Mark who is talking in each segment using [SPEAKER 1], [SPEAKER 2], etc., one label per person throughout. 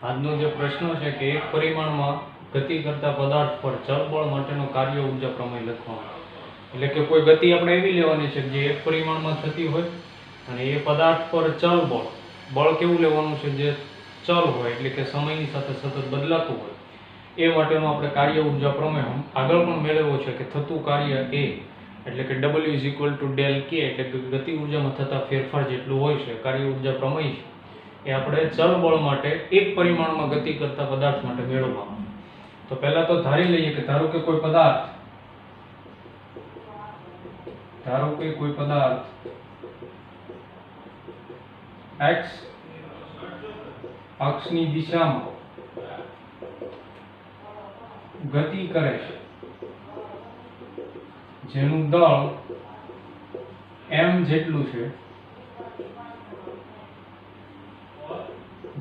[SPEAKER 1] આજનો જે પ્રશ્ન છે કે એક પરિમાણમાં ગતિ કરતા પદાર્થ પર ચલ બળ માટેનો કાર્ય ઊર્જા પ્રમેય લખવાનો. એટલે કે કોઈ ગતિ આપણે એવી લેવાની છે જે એક પરિમાણમાં થતી હોય અને એ પદાર્થ પર ચલ બળ કેવું લેવાનું છે જે ચલ હોય, એટલે કે સમયની સાથે સતત બદલાતું હોય. એ માટેનો આપણે કાર્ય ઊર્જા પ્રમેય આગળ પણ મેળવ્યો છે કે થતું કાર્ય એ એટલે કે W is equal to del કે, એટલે કે ગતિ ઊર્જામાં થતા ફેરફાર જેટલું હોય છે. કાર્ય ઊર્જા પ્રમેય છે એ આપણે ચલ બળ માટે એક પરિમાણમાં ગતિ કરતા પદાર્થ માટે મેળવવાનું. તો પહેલા તો ધારી લઈએ કે ધારો કે કોઈ પદાર્થ x અક્ષની દિશામાં ગતિ કરે છે, જેનું દળ m જેટલું છે,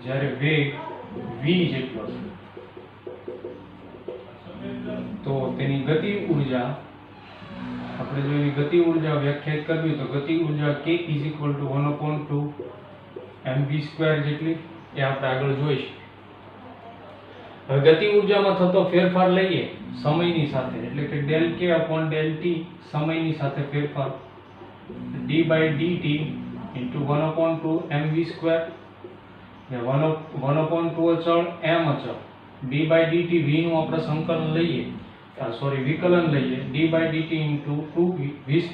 [SPEAKER 1] જ્યારે વેગ v જેટલો છે. તો તેની ગતિ ઊર્જા આપણે જો એની ગતિ ઊર્જા વ્યાખ્યાયિત કરવી તો ગતિ ઊર્જા k = 1/2 mv² જેટલી એ આપણે આગળ જોઈશું. હવે ગતિ ઊર્જામાં થતો ફેરફાર લઈએ સમયની સાથે, એટલે કે del k/del t સમયની સાથે ફેરફાર d/dt * 1/2 mv², 1/2 અચળ m અચળ, d/dt v નું આપણે સંકલન લઈએ વિકલન લઈએ d/dt * 2v²,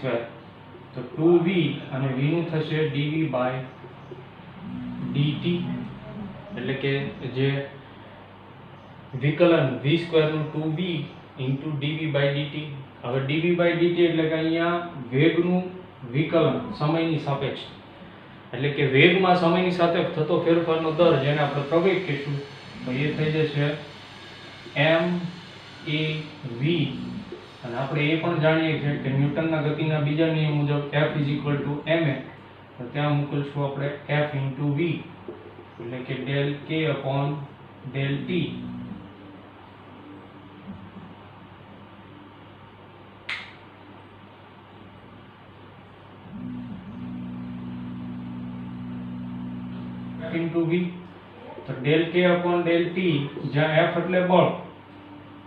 [SPEAKER 1] તો 2v અને v નું થશે dv/dt, એટલે કે જે વિકલન v² નું 2v * dv/dt. હવે dv/dt એટલે કે અહીંયા વેગનું વિકલન સમયની સાપેક્ષ, એટલે કે વેગમાં સમયની સાથે થતો ફેરફારનો દર જેને આપણે પ્રવેગ કહીશું, તો એ થઈ જશે m a v. અને આપણે એ પણ જાણીએ છીએ કે ન્યૂટનના ગતિના બીજા નિયમ મુજબ F = ma, તો ત્યાં મૂકીશું આપણે F * v, એટલે કે del k/del t. into v, તો del k/del t જ્યાં f એટલે બળ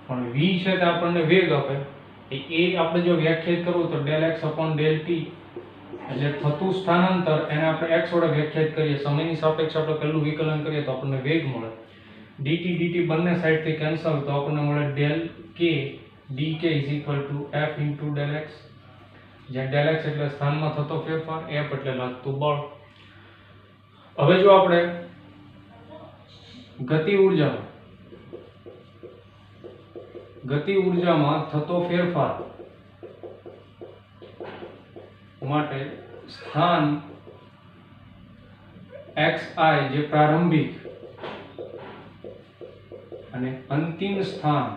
[SPEAKER 1] પણ v છે તે આપણને વેગ આપે, એ આપણે જો વ્યાખ્યાયિત કરવું તો del x/del t, એટલે થતું સ્થાનાંતર એને આપણે x વડે વ્યાખ્યાયિત કરીએ, સમયની સાપેક્ષે આપણે પહેલું વિકલન કરીએ તો આપણને વેગ મળે. dt બંને સાઈડથી કેન્સલ, તો આપણને મળે del k dk = f * del x, જ્યાં del x એટલે સ્થાનમાં થતો ફેરફાર, f એટલે લાગતું બળ. હવે જો આપણે ગતિ ઊર્જામાં થતો ફેરફાર માટે સ્થાન xi જે પ્રારંભિક અને અંતિમ સ્થાન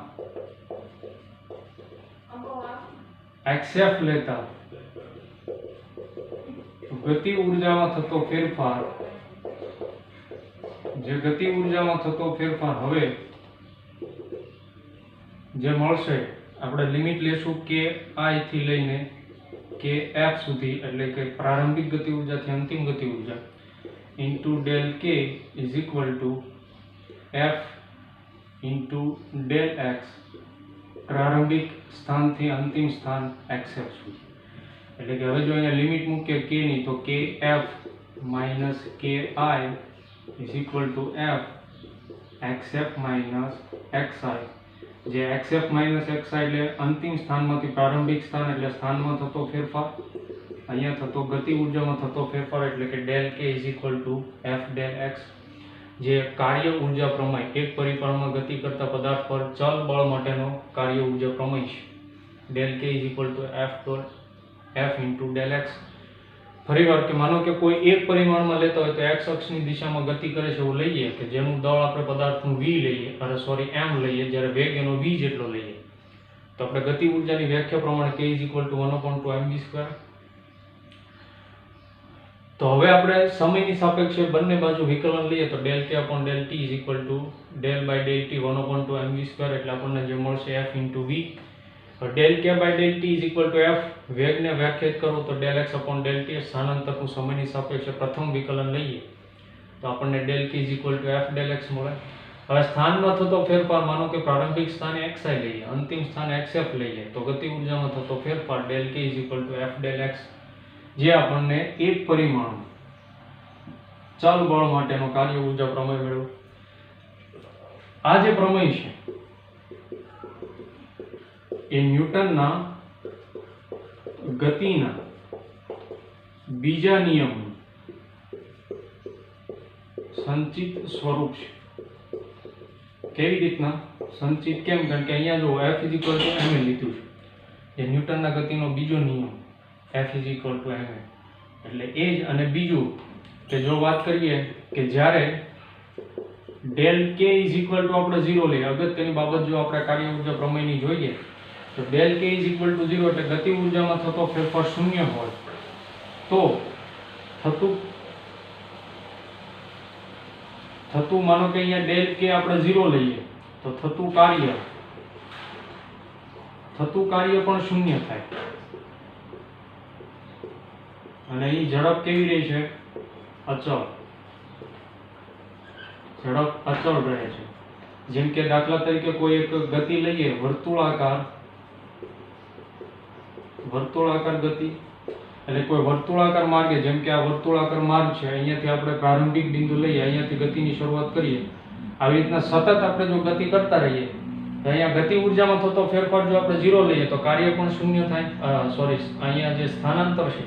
[SPEAKER 1] xf લેતા ગતિ ઊર્જામાં થતો ફેરફાર હવે જે મળશે આપણે લિમિટ લેશું કે i થી લઈને કે f સુધી, એટલે કે પ્રારંભિક ગતિ ઊર્જાથી અંતિમ ગતિ ઊર્જા * del k = f * del x, પ્રારંભિક સ્થાનથી અંતિમ સ્થાન xf સુધી. એટલે કે હવે જો અહીંયા લિમિટ મૂકીએ k ની, તો kf - ki = f xf - xi, જે xf - xi એટલે અંતિમ સ્થાનમાંથી પ્રારંભિક સ્થાન, એટલે સ્થાનમાં થતો ફેરફાર, અહીંયા થતો ગતિ ઊર્જામાં થતો ફેરફાર, એટલે કે del k = f del x, જે કાર્ય ઊર્જા પ્રમેય એક પરિમાણમાં ગતિ કરતા પદાર્થ પર ચલ બળ માટેનો કાર્ય ઊર્જા પ્રમેય છે. del k = f * del x. ફરીવાર કે માનો કે કોઈ એક પરિમાણમાં લેતા હોય તો x અક્ષની દિશામાં ગતિ કરે છે એવું લઈએ કે જેનું દળ આપણે પદાર્થનું m લઈએ, જ્યારે વેગ એનો v જેટલો લઈએ, તો આપણે ગતિ ઊર્જાની વ્યાખ્યા પ્રમાણે k = 1/2 mv². તો હવે આપણે સમયની સાપેક્ષે બંને બાજુ વિકલન લઈએ તો del k/del t = del/del t 1/2 mv², એટલે આપણને જે મળશે f * v. del k/del t = f, વેગને વ્યાખ્યાયિત કરો તો del x/del t, સ્થાનાંતરનું સમયની સાપેક્ષે પ્રથમ વિકલન લઈએ તો આપણને del k = f del x મળે. હવે સ્થાનમાં થતો ફેરફાર, માનો કે પ્રારંભિક સ્થાને xi લઈએ, અંતિમ સ્થાને xf લઈએ, તો ગતિ ઊર્જામાં થતો ફેરફાર del k = f del x, જે આપણને એક પરિમાણ ચલ બળ માટેનો કાર્ય ઊર્જા પ્રમેય મેળવ્યો. આ જે પ્રમેય છે એ ન્યૂટનના ગતિના બીજા નિયમનું સંચિત સ્વરૂપ છે. કેવી રીતના સંચિત? કેમ? કારણ કે અહીંયા જો F = ma લીધું છે, એ ન્યૂટનના ગતિનો બીજો નિયમ F = ma, એટલે એ જ. અને બીજું કે જો વાત કરીએ કે જ્યારે del k = આપણે 0 લઈએ, અગત્યની બાબત જો આપણે કાર્ય ઊર્જા પ્રમેયની જોઈએ તો del k = 0 એટલે ગતિ ઊર્જામાં થતો ફેરફાર શૂન્ય હોય તો થતું માનો કે અહીંયા del k આપણે 0 લઈએ તો થતું કાર્ય પણ શૂન્ય થાય. અને અહીં ઝડપ કેવી રહે છે? અચળ. ઝડપ અચળ રહે છે. જેમ કે દાખલા તરીકે કોઈ એક ગતિ લઈએ, વર્તુળાકાર ગતિ, એટલે કોઈ વર્તુળાકાર માર્ગે, જેમ કે આ વર્તુળાકાર માર્ગ છે, અહીંયાથી આપણે પ્રારંભિક બિંદુ લઈએ, અહીંયાથી ગતિની શરૂઆત કરીએ, આવી રીતના સતત આપણે જો ગતિ કરતા રહીએ તો અહીંયા ગતિ ઊર્જામાં થતો ફેરફાર જો આપણે 0 લઈએ તો કાર્ય પણ શૂન્ય થાય. અહીંયા જે સ્થાનાંતર છે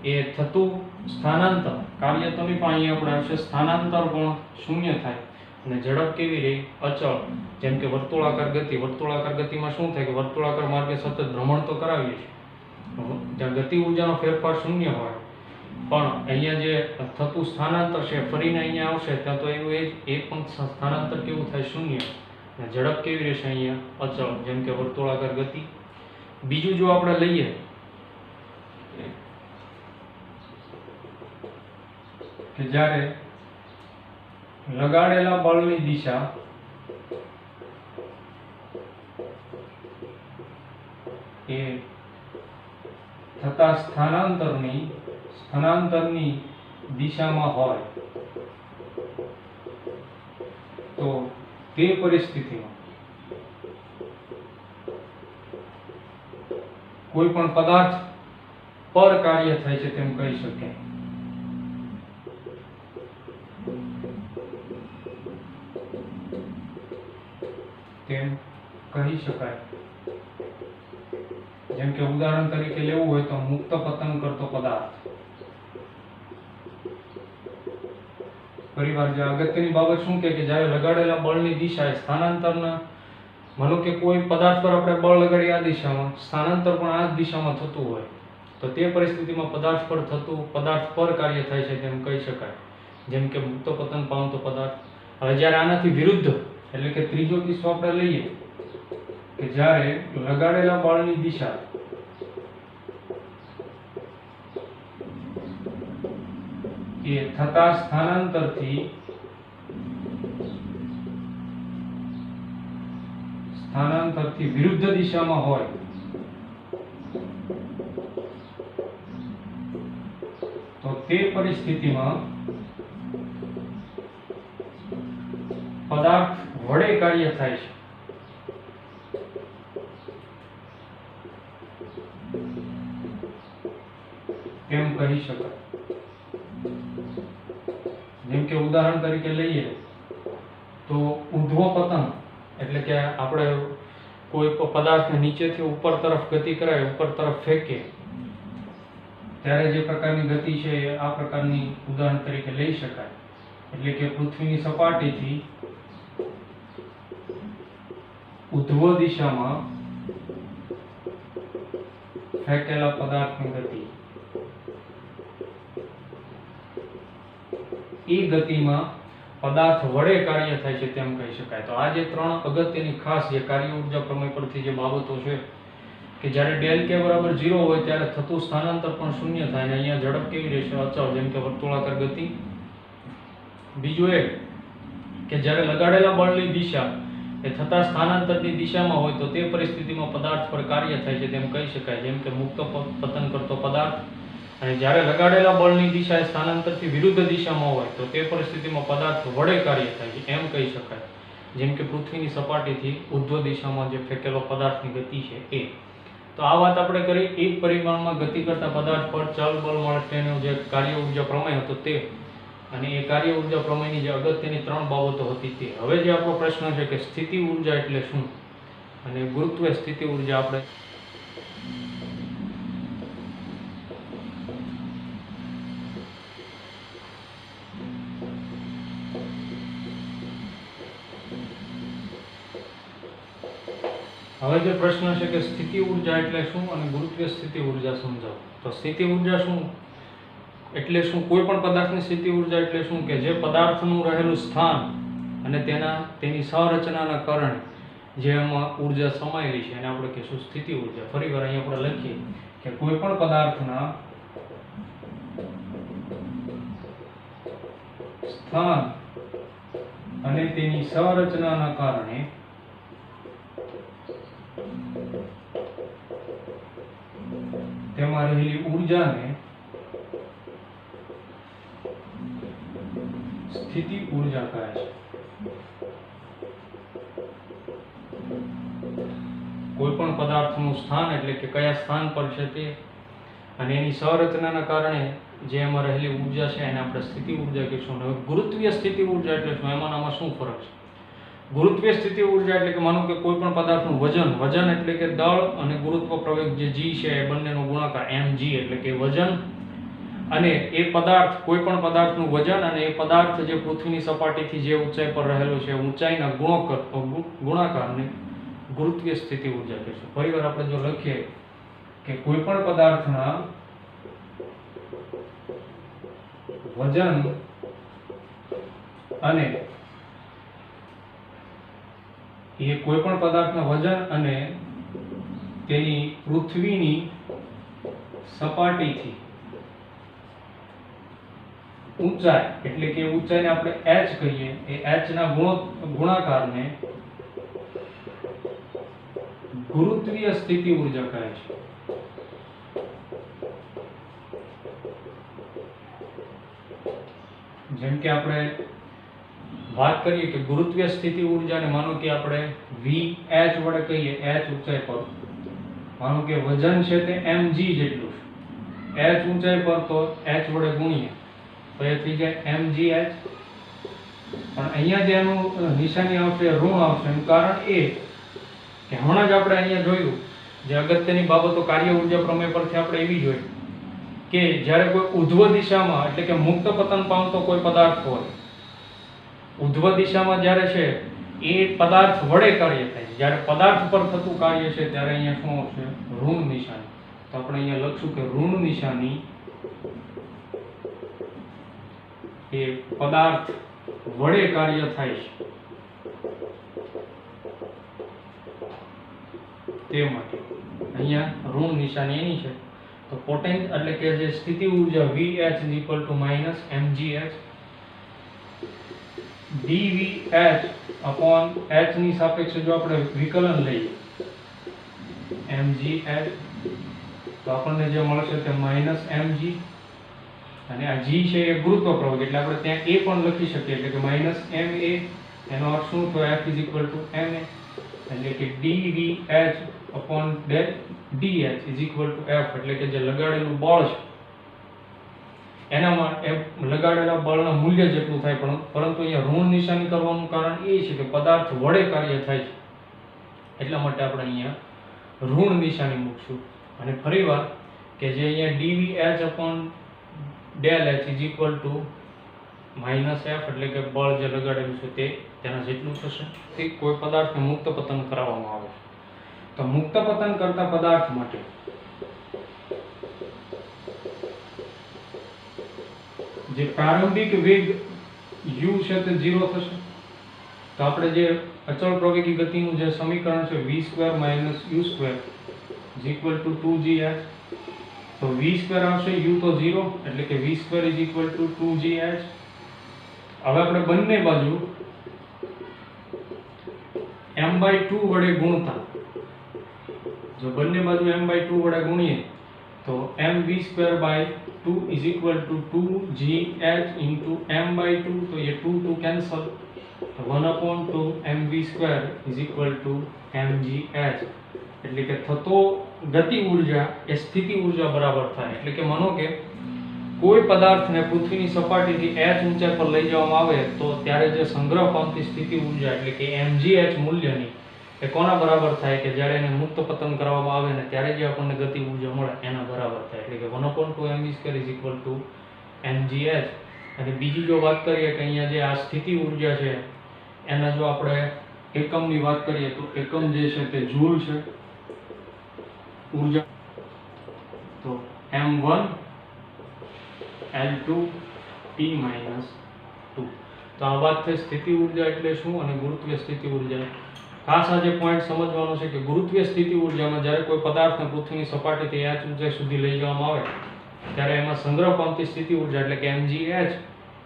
[SPEAKER 1] એ થતું સ્થાનાંતર, કાર્ય તો નહીં પણ અહીંયા આપણે આવશે સ્થાનાંતર પણ શૂન્ય થાય. અને ઝડપ કેવી રહી? અચળ. જેમ કે વર્તુળાકાર ગતિમાં શું થાય કે વર્તુળાકાર માર્ગે સતત ભ્રમણ તો કરાવીએ છીએ, ત્યાં ગતિ ઊર્જાનો ફેરફાર શૂન્ય હોય, પણ અહીંયા જે થતું સ્થાનાંતર છે ફરીને અહીંયા આવશે ત્યાં તો એવું એ પણ સ્થાનાંતર કેવું થાય? શૂન્ય. અને ઝડપ કેવી રહેશે? અહીંયા અચળ, જેમ કે વર્તુળાકાર ગતિ. બીજું જો આપણે લઈએ કે જ્યારે લગાડેલા બળની દિશા એ થતા સ્થાનાંતરની દિશામાં હોય તો તે પરિસ્થિતિમાં કોઈ પણ પદાર્થ પર કાર્ય થાય છે તેમ કહી શકાય. જેમ કે ઉદાહરણ તરીકે લેવું હોય તો મુક્ત પતન કરતો પદાર્થ. પરિવાર જે અગત્યની બાબત શું કે જ્યારે લગાડેલા બળની દિશા એ સ્થાનાંતરના, માનો કે કોઈ પદાર્થ પર આપણે બળ લગાડીએ આ દિશામાં, સ્થાનાંતર પણ આ જ દિશામાં થતું હોય તો તે પરિસ્થિતિમાં પદાર્થ પર કાર્ય થાય છે તેમ કહી શકાય. જેમ કે મુક્ત પતન પામતો પદાર્થ. હવે જ્યારે આનાથી વિરુદ્ધ એટલે કે ત્રીજો કિસ્સો આપણે લઈએ કે જ્યારે લગાડેલા બળની દિશા એ થતા સ્થાનાંતરથી વિરુદ્ધ દિશામાં હોય તો તે પરિસ્થિતિમાં પદાર્થ વડે કાર્ય થાય છે. તેમ કહી શકાય. જેમ કે ઉદાહરણ તરીકે લઈએ તો ઉધ્વ પતન એટલે કે આપણે કોઈ પદાર્થને નીચેથી ઉપર તરફ ગતિ કરાય, ઉપર તરફ ફેંકે ત્યારે જે પ્રકારની ગતિ છે એ આ પ્રકારની ઉદાહરણ તરીકે લઈ શકાય. એટલે કે પૃથ્વીની સપાટીથી ઉધ્વ દિશામાં ફેંકેલા પદાર્થની ગતિ, એ ગતિમાં પદાર્થ વડે કાર્ય થાય છે તેમ કહી શકાય. તો આ જે ત્રણ અગત્યની ખાસ જે કાર્ય ઊર્જા પ્રમેય પરથી જે બાબતો છે કે જ્યારે del k બરાબર 0 હોય ત્યારે થતું સ્થાનાંતર પણ શૂન્ય થાય અને અહીંયા ઝડપ કેવી રહેશે? અચળ, જેમ કે વર્તુળાકાર ગતિ. બીજું એ કે જ્યારે લગાડેલા બળની દિશા એ થતા સ્થાનાંતરની દિશામાં હોય તો તે પરિસ્થિતિમાં પદાર્થ પર કાર્ય થાય છે તેમ કહી શકાય. જેમ કે મુક્ત પતન કરતો પદાર્થ. અને જ્યારે લગાડેલા બળની દિશા એ સ્થાનાંતરથી વિરુદ્ધ દિશામાં હોય તો તે પરિસ્થિતિમાં પદાર્થ વડે કાર્ય થાય છે એમ કહી શકાય. જેમ કે પૃથ્વીની સપાટીથી ઉધ્વ દિશામાં જે ફેંકેલો પદાર્થની ગતિ છે એ. તો આ વાત આપણે કરી. એક પરિમાણમાં ગતિ કરતા પદાર્થ પર ચલ બળ માટેનો જે કાર્ય ઉર્જા પ્રમેય હતો તે, અને એ કાર્ય ઉર્જા પ્રમેયની જે અગત્યની 3 બાબતો હતી તે. હવે જે આપણો પ્રશ્ન છે કે સ્થિતિ ઉર્જા એટલે શું અને ગુરુત્વીય સ્થિતિ ઉર્જા આપણે હવે જે પ્રશ્ન છે કે સ્થિતિ ઉર્જા એટલે શું અને ગુરુત્વીય સ્થિતિ ઉર્જા સમજાવો. તો સ્થિતિ ઉર્જા શું એટલે શું? કોઈ પણ પદાર્થની સ્થિતિ ઉર્જા એટલે શું કે જે પદાર્થનું રહેલું સ્થાન અને તેની સંરચનાના કારણે જે એમાં ઉર્જા સમાયેલી છે એને આપણે કહીશું સ્થિતિ ઉર્જા. ફરીવાર અહીં આપણે લખીએ કે કોઈ પણ પદાર્થના સ્થાન અને તેની સંરચનાના કારણે તેમાં રહેલી ઉર્જાને સ્થિતિ ઉર્જા કહે છે. કોઈ પણ પદાર્થનું સ્થાન એટલે કે કયા સ્થાન પર છે તે, અને એની સંરચનાના કારણે જે એમાં રહેલી ઉર્જા છે એને આપણે સ્થિતિ ઉર્જા કહીશું. હવે ગુરુત્વીય સ્થિતિ ઉર્જા એટલે શું? આમાં શું ફરક છે? ગુરુત્વીય સ્થિતિ ઉર્જા એટલે કે માનો કે કોઈ પણ પદાર્થનું વજન એટલે કે દળ અને ગુરુત્વ પ્રવેગ જે g છે એ બંનેનો ગુણાકાર mg એટલે કે વજન, અને એ પદાર્થ કોઈ પણ પદાર્થનું વજન અને એ પદાર્થ જે પૃથ્વીની સપાટીથી જે ઊંચાઈ પર રહેલો છે ઊંચાઈના ગુણાકારને ગુરુત્વીય સ્થિતિ ઉર્જા કહીશું. ફરીવાર આપણે જો લખીએ કે કોઈ પણ પદાર્થના વજન અને એ કોઈ પણ પદાર્થના વજન અને તેની પૃથ્વીની સપાટીથી ઊંચાઈ એટલે કે ઊંચાઈને આપણે h કહીએ, એ h ના ગુણાકારને ગુરુત્વીય સ્થિતિ ઉર્જા કહે છે. જેમ કે આપણે વાત કરીએ કે ગુરુત્વીય સ્થિતિ ઉર્જાને માનો કે આપણે VH વડે કહીએ, h ઊંચાઈ પર માનો કે વજન છે તે mg જેટલું છે, h ઊંચાઈ પર તો h વડે ગુણીએ તો એ થઈ જાય mgh. પણ અહીંયા જે એનું નિશાની આવશે ઋણ આવશે. એનું કારણ એ કે હમણાં જ આપણે અહીંયા જોયું જે અગત્યની બાબતો કાર્ય ઉર્જા પ્રમેય પરથી આપણે એવી જોઈ કે જ્યારે કોઈ ઉધ્વ દિશામાં એટલે કે મુક્ત પતન પામતો કોઈ પદાર્થ હોય, ઉધ્વ દિશામાં જ્યારે છે એ પદાર્થ વડે કાર્ય થાય છે. જ્યારે પદાર્થ પર થતું કાર્ય છે ત્યારે અહીંયા શું આવશે? ઋણ નિશાની. તો આપણે અહીંયા લખશું કે ઋણ નિશાની એ પદાર્થ વડે કાર્ય થાય છે તે માટે અહીંયા ઋણ નિશાની એની છે. તો પોટેન્શિયલ એટલે કે જે સ્થિતિ ઉર્જા VH -mgh dVH upon h ની સાપેક્ષે જો આપણે વિકલન લઈએ mgh તો આપણને જે મળશે તે -mg, અને આ g છે એ ગુરુત્વ પ્રવેગ એટલે આપણે ત્યાં a પણ લખી શકીએ એટલે કે -ma. એનો અર્થ શું? તો F ma એટલે કે dVH upon dH F એટલે કે જે લગાડેલું બળ છે એના માટે લગાડેલા બળના મૂલ્ય જેટલું થાય. પરંતુ અહીંયા ઋણ નિશાની કરવાનું કારણ એ છે કે પદાર્થ વડે કાર્ય થાય છે એટલા માટે આપણે અહીંયા ઋણ નિશાની મૂકશું. અને ફરીવાર કે જે અહીંયા dVH upon del H -F એટલે કે બળ જે લગાડેલું છે તે તેના જેટલું થશે. તે કોઈ પદાર્થને મુક્ત પતન કરાવવામાં આવે છે. તો મુક્ત પતન કરતા પદાર્થ માટે જે પ્રારંભિક વેગ u છે તે 0 થશે. તો આપણે જે અચળ પ્રવેગી ગતિનું જે સમીકરણ છે v² - u² 2gh, તો v² આવશે, u તો 0 એટલે કે v² 2gh. હવે આપણે બંને બાજુ m/2 વડે ગુણતા, જો બંને બાજુ m/2 વડે ગુણીએ તો mv² 2 is equal to 2gh into m by 2, तो ये 2 कैंसल, तो 1/2 mv² is equal to mgh, એટલે કે થતો ગતિ ઊર્જા એ સ્થિતિ ઊર્જા બરાબર થાય. એટલે કે માનો કે કોઈ પદાર્થને પૃથ્વીની સપાટીથી h ઊંચાઈ પર લઈ જવામાં આવે તો ત્યારે જે સંગ્રહ પામતી સ્થિતિ ઊર્જા એટલે કે mgh મૂલ્યની એ કોના બરાબર થાય કે જ્યારે એને મુક્ત પતન કરવામાં આવે ને ત્યારે જે આપણને ગતિ ઊર્જા મળે એના બરાબર થાય. એટલે કે 1/2 mv² is equal to mgh. અને બીજી જો વાત કરીએ કે અહીંયા જે આ સ્થિતિ ઊર્જા છે એના જો આપણે એકમની વાત કરીએ તો એકમ જે છે તે જૂલ છે ઊર્જા, તો m1 L2 T - 2. તો આ વાત થઈ સ્થિતિ ઊર્જા એટલે શું અને ગુરુત્વીય સ્થિતિ ઊર્જા. ખાસ આ જે પોઈન્ટ સમજવાનો છે કે ગુરુત્વીય સ્થિતિ ઊર્જામાં જ્યારે કોઈ પદાર્થને પૃથ્વીની સપાટીથી h ઊંચાઈ સુધી લઈ જવામાં આવે ત્યારે એમાં સંગ્રહ પામતી સ્થિતિ ઊર્જા એટલે કે mgh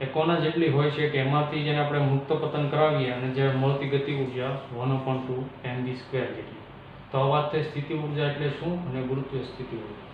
[SPEAKER 1] એ કોના જેટલી હોય છે કે એમાંથી જેને આપણે મુક્ત પતન કરાવીએ અને જે મળતી ગતિ ઊર્જા 1/2 mv² જેટલી. તો આ વાત થઈ સ્થિતિ ઊર્જા એટલે શું અને ગુરુત્વીય સ્થિતિ ઊર્જા.